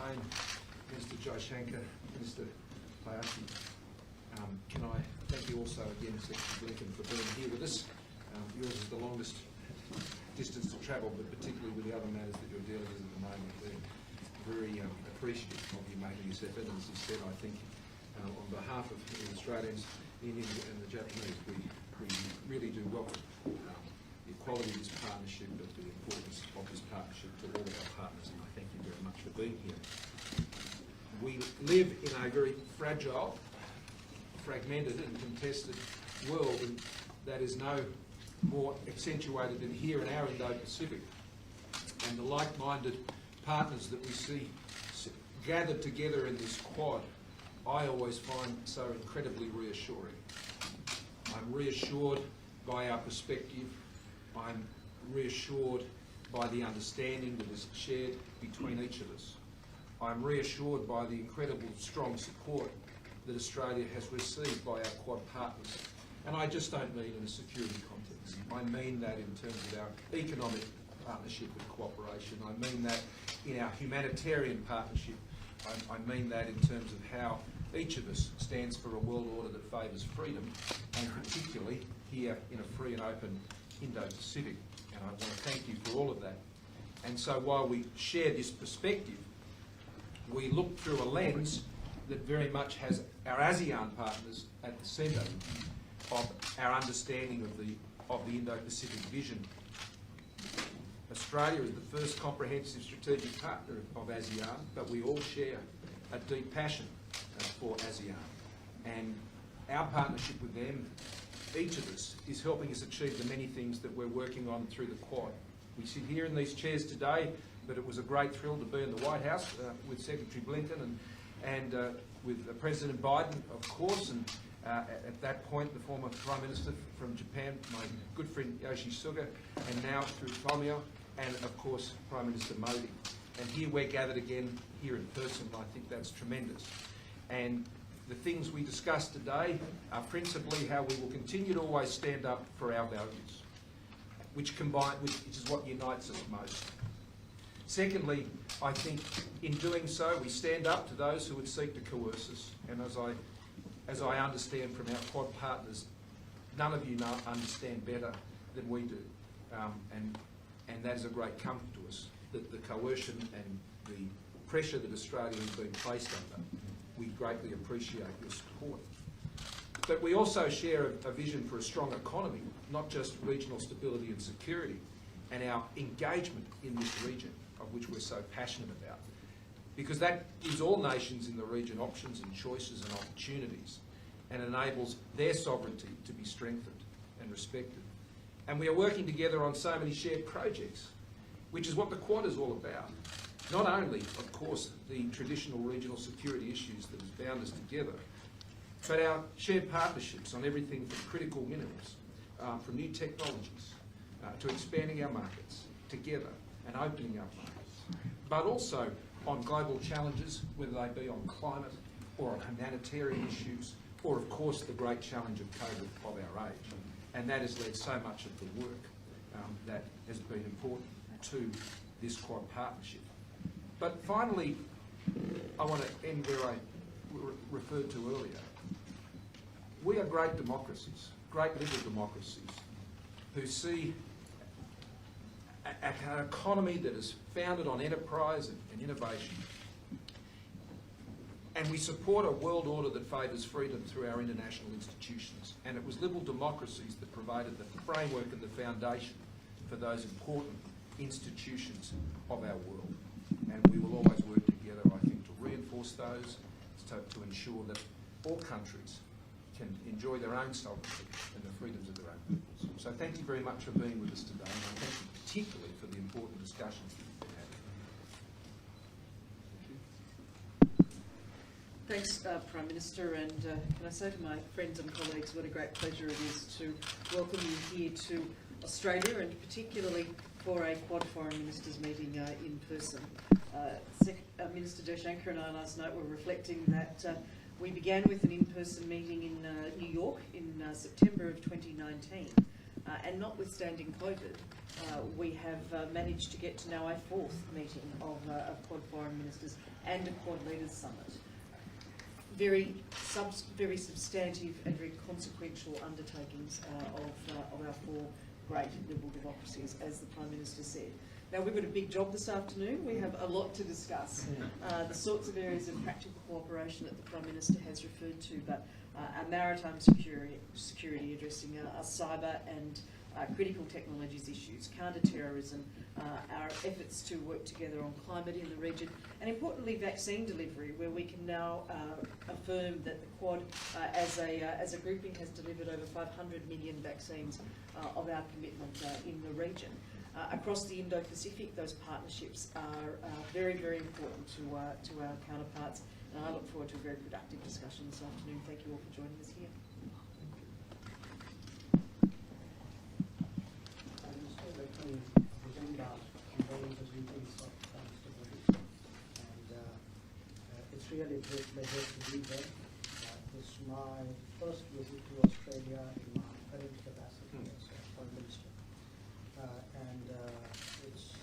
Domain, Minister Jaishankar, Minister Payati. Can I thank you also again, Secretary Blinken, for being here with us. Yours is the longest distance to travel, but particularly with the other matters that you're dealing with at the moment. We're very appreciative of you making this effort, and as you said, I think on behalf of the Australians, the Indians and the Japanese, we really do welcome the quality of this partnership, but the importance of this partnership to all of our partners, and I thank you very much for being here. We live in a very fragile, fragmented and contested world, and that is no more accentuated than here in our Indo-Pacific. And the like-minded partners that we see gathered together in this Quad, I always find so incredibly reassuring. I'm reassured by our perspective. I'm reassured by the understanding that is shared between each of us. I'm reassured by the incredible strong support that Australia has received by our Quad partners. And I just don't mean in a security context. I mean that in terms of our economic partnership and cooperation. I mean that in our humanitarian partnership. I mean that in terms of how each of us stands for a world order that favours freedom, and particularly here in a free and open Indo-Pacific. And I want to thank you for all of that. And so while we share this perspective, we look through a lens that very much has our ASEAN partners at the centre of our understanding of the Indo-Pacific vision. Australia is the first comprehensive strategic partner of ASEAN, but we all share a deep passion for ASEAN. And our partnership with them, each of us, is helping us achieve the many things that we're working on through the Quad. We sit here in these chairs today, but it was a great thrill to be in the White House with Secretary Blinken and with President Biden, of course, and at that point, the former Prime Minister from Japan, my good friend Yoshi Suga, and now through Tomio, and of course, Prime Minister Modi. And here we're gathered again here in person. I think that's tremendous. And the things we discussed today are principally how we will continue to always stand up for our values, which is what unites us most. Secondly, I think in doing so, we stand up to those who would seek to coerce us. And as I understand from our Quad partners, none of you understand better than we do. And that is a great comfort to us, that the coercion and the pressure that Australia has been placed under, we greatly appreciate your support. But we also share a vision for a strong economy, not just regional stability and security, and our engagement in this region, of which we're so passionate about. Because that gives all nations in the region options and choices and opportunities, and enables their sovereignty to be strengthened and respected. And we are working together on so many shared projects, which is what the Quad is all about. Not only, of course, the traditional regional security issues that have bound us together, but our shared partnerships on everything from critical minerals, from new technologies, to expanding our markets together and opening up markets, but also on global challenges, whether they be on climate or on humanitarian issues, or of course the great challenge of COVID of our age. And that has led so much of the work that has been important to this Quad partnership. But finally, I want to end where I referred to earlier. We are great democracies, great liberal democracies, who see an economy that is founded on enterprise and innovation. And we support a world order that favours freedom through our international institutions. And it was liberal democracies that provided the framework and the foundation for those important institutions of our world. And we will always work together, I think, to reinforce those, to ensure that all countries can enjoy their own sovereignty and the freedoms of their own peoples. So thank you very much for being with us today, and I thank you particularly for the important discussions that we've been having. Thanks, Prime Minister, and can I say to my friends and colleagues what a great pleasure it is to welcome you here to Australia, and particularly for a Quad Foreign Ministers meeting in person. Minister Jaishankar and I last night were reflecting that we began with an in-person meeting in New York in September of 2019, And notwithstanding COVID, we have managed to get to now a fourth meeting of Quad Foreign Ministers and a Quad Leaders Summit. Very substantive and very consequential undertakings of our four great liberal democracies, as the Prime Minister said. Now, we've got a big job this afternoon. We have a lot to discuss, the sorts of areas of practical cooperation that the Prime Minister has referred to, but our maritime security addressing our cyber and critical technologies issues, counter-terrorism, our efforts to work together on climate in the region, and importantly vaccine delivery, where we can now affirm that the Quad as a grouping has delivered over 500 million vaccines of our commitment in the region. Across the Indo-Pacific, those partnerships are very, very important to our counterparts, and I look forward to a very productive discussion this afternoon. Thank you all for joining us here. It's really a great pleasure to be here. This is my first visit to Australia in my current capacity as Prime Minister. It's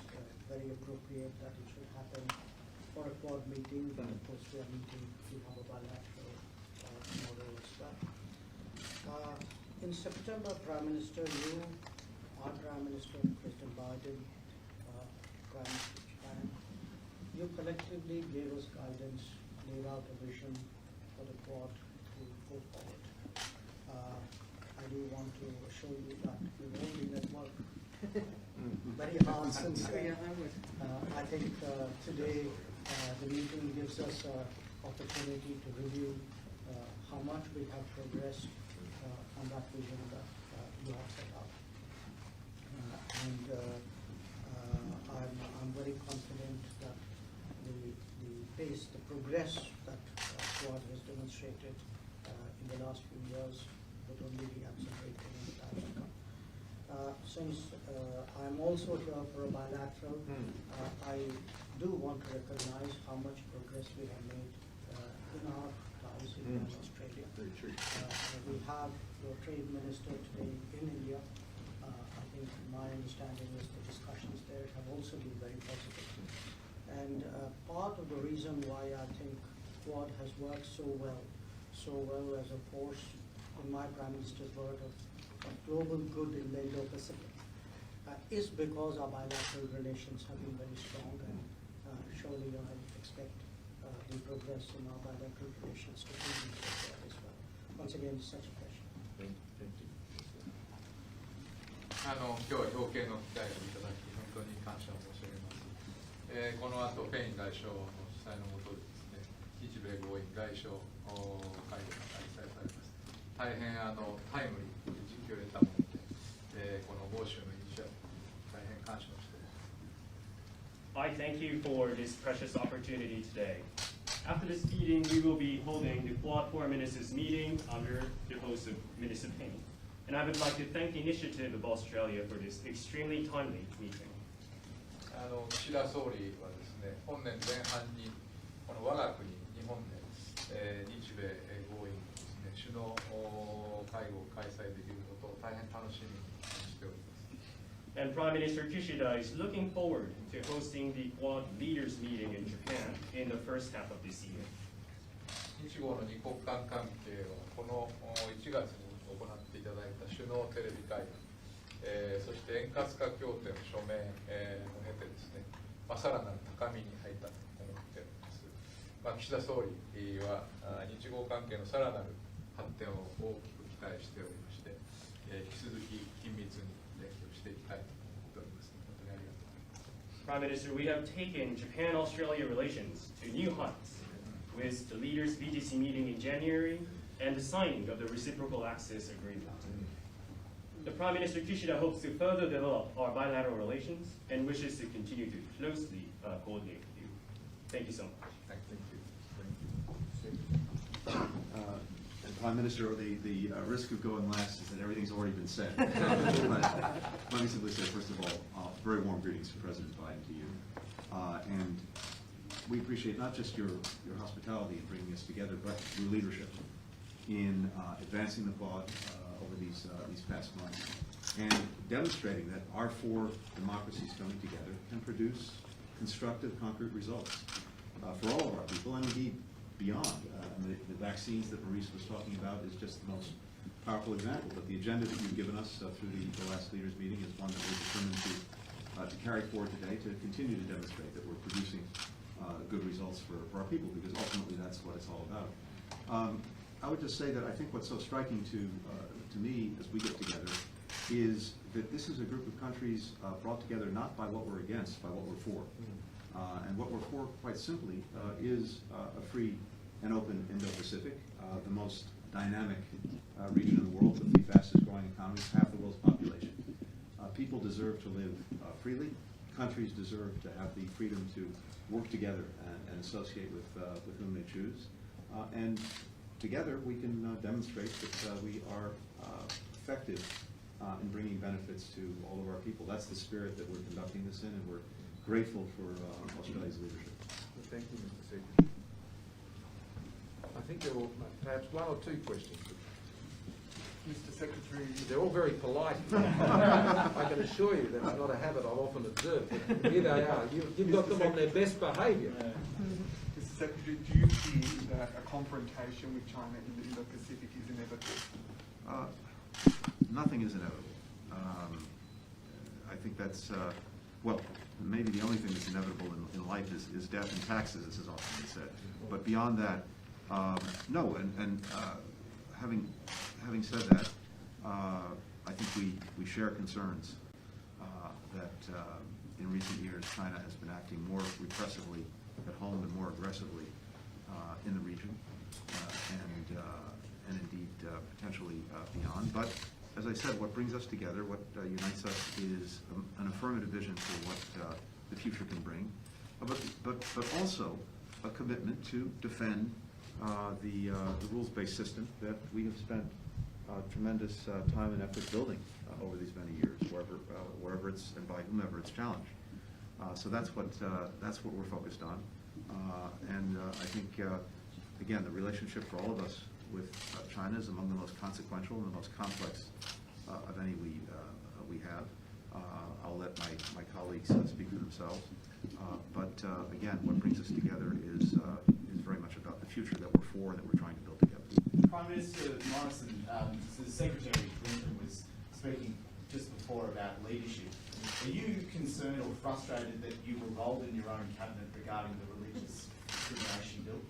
very appropriate that it should happen for a Quad meeting, but of course we are meeting to have a bilateral tomorrow as well. In September, Prime Minister, you, our Prime Minister, President Biden, Prime Minister Japan, you collectively gave us guidance, laid out a vision for the Quad to go forward. I do want to assure you that we've all been at work very hard since then. I think today the meeting gives us an opportunity to review how much we have progressed on that vision that you have set out. I'm very confident that the pace, the progress that Quad has demonstrated in the last few years would only be accelerated in the time to come. Since I'm also here for a bilateral, I do want to recognize how much progress we have made in our ties in Australia. We have your trade minister today in India. I think my understanding is the discussions there have also been very positive. And part of the reason why I think Quad has worked so well as a force, in my Prime Minister's word, of global good in the Indo-Pacific, is because our bilateral relations have been very strong, and surely I expect the progress in our bilateral relations to continue as well. Once again, such a pleasure. Thank you. 今日は表敬の機会をいただき本当に感謝を申し上げます。この後ペイン外相の主催のもとでですね、日米豪印外相会議が開催されます。大変タイムリーに実況を得たもので、この豪州のイニシアチブ大変感謝をしています。I thank you for this precious opportunity today. After this meeting, we will be holding the Quad Foreign Ministers meeting under the host of Minister Payne. And I would like to thank the initiative of Australia for this extremely timely meeting. 岸田総理はですね、本年前半にこの我が国日本で、日米豪印ですね、首脳会合を開催できることを大変楽しみにしております。And Prime Minister Kishida is looking forward to hosting the Quad leaders meeting in Japan in the first half of this year. 日豪の二国間関係はこの1月に行っていただいた首脳テレビ会談、そして円滑化協定の署名を経てですね、さらなる高みに入ったと思っております。岸田総理は日豪関係のさらなる発展を大きく期待しておりまして、引き続き緊密に連携をしていきたいと思っております。本当にありがとうございます。Prime Minister, we have taken Japan-Australia relations to new heights with the leaders' VTC meeting in January and the signing of the reciprocal access agreement. The Prime Minister Kishida hopes to further develop our bilateral relations and wishes to continue to closely coordinate with you. Thank you so much. Thank Prime Minister, the risk of going last is that everything's already been said. Let me simply say, first of all, very warm greetings from President Biden to you. And we appreciate not just your hospitality in bringing us together, but your leadership in advancing the Quad over these past months. and demonstrating that our four democracies coming together can produce constructive, concrete results for all of our people, and indeed beyond. The vaccines that Maurice was talking about is just the most powerful example, but the agenda that you've given us through the last leaders meeting is one that we're determined to carry forward today, to continue to demonstrate that we're producing good results for our people, because ultimately that's what it's all about. I would just say that I think what's so striking to me as we get together is that this is a group of countries brought together not by what we're against, by what we're for. And what we're for, quite simply, is a free and open Indo-Pacific, the most dynamic region of the world with the fastest growing economies, half the world's population. People deserve to live freely. Countries deserve to have the freedom to work together and associate with whom they choose. And together we can demonstrate that we are effective in bringing benefits to all of our people. That's the spirit that we're conducting this in, and we're grateful for Australia's leadership. Thank you, Mr. Secretary. I think there were perhaps one or two questions. Mr. Secretary. They're all very polite. I can assure you that's not a habit I've often observed, but here they are. You've got them on their best behaviour. Mr. Secretary, do you fear that a confrontation with China in the Indo-Pacific is inevitable? Nothing is inevitable. I think that's, well, maybe the only thing that's inevitable in life is death and taxes, as is often been said. But beyond that, no. And having said that, I think we share concerns that in recent years China has been acting more repressively at home and more aggressively in the region, and indeed potentially beyond. But as I said, what brings us together, what unites us, is an affirmative vision for what the future can bring, but also a commitment to defend the rules-based system that we have spent tremendous time and effort building over these many years, wherever it's and by whomever it's challenged. So that's what we're focused on, and I think again, the relationship for all of us with China is among the most consequential and the most complex of any we have. I'll let my colleagues speak for themselves. But again, what brings us together is very much about the future that we're for and that we're trying to build together. Prime Minister Morrison, the Secretary Clinton was speaking just before about leadership. Are you concerned or frustrated that you were rolled in your own cabinet regarding the religious discrimination bill?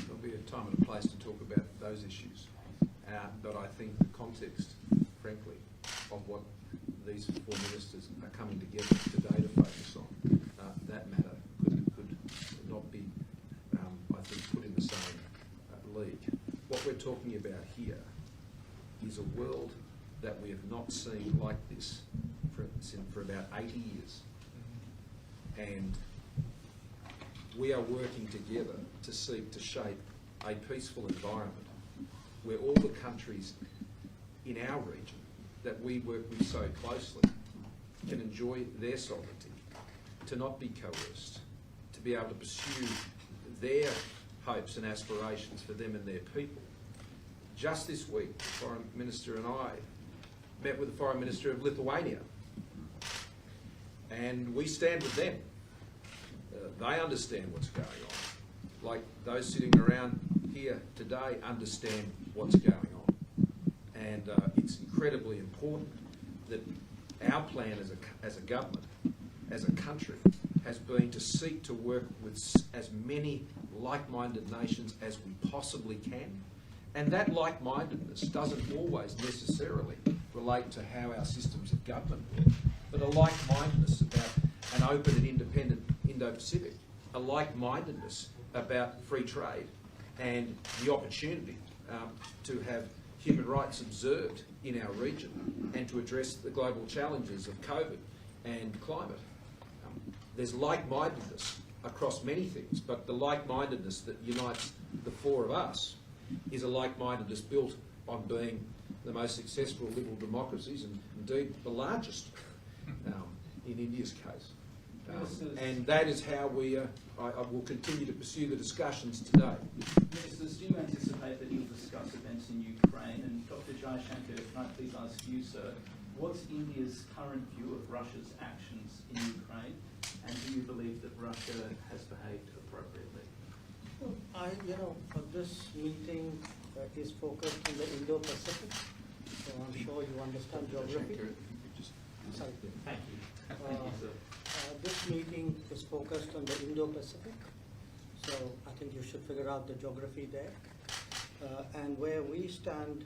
There'll be a time and a place to talk about those issues. But I think the context, frankly, of what these four ministers are coming together today to focus on, that matter could not be, I think, put in the same league. What we're talking about here is a world that we have not seen like this for about 80 years. And we are working together to seek to shape a peaceful environment where all the countries in our region that we work with so closely can enjoy their sovereignty, to not be coerced, to be able to pursue their hopes and aspirations for them and their people. Just this week, the Foreign Minister and I met with the Foreign Minister of Lithuania, and we stand with them. They understand what's going on. Like those sitting around here today understand what's going on. And it's incredibly important that our plan as a government, as a country, has been to seek to work with as many like-minded nations as we possibly can. And that like-mindedness doesn't always necessarily relate to how our systems of government work, but a like-mindedness about an open and independent Indo-Pacific, a like-mindedness about free trade and the opportunity to have human rights observed in our region and to address the global challenges of COVID and climate. There's like-mindedness across many things, but the like-mindedness that unites the four of us is a like-mindedness built on being the most successful liberal democracies and indeed the largest in India's case. And that is how we I will continue to pursue the discussions today. Ministers, do you anticipate that you'll discuss events in Ukraine? And Dr. Jaishankar, can I please ask you, sir, What's India's current view of Russia's actions in Ukraine, and do you believe that Russia has behaved appropriately? This meeting is focused on the Indo-Pacific, so I'm sure you understand geography. Sorry. Thank you. Thank you, sir. This meeting is focused on the Indo-Pacific, so I think you should figure out the geography there. And where we stand,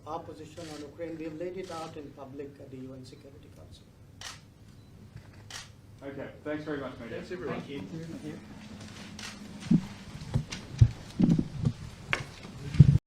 our position on Ukraine, we've laid it out in public at the UN Security Council. Okay, thanks very much, Major. Thanks, everyone. Thank you.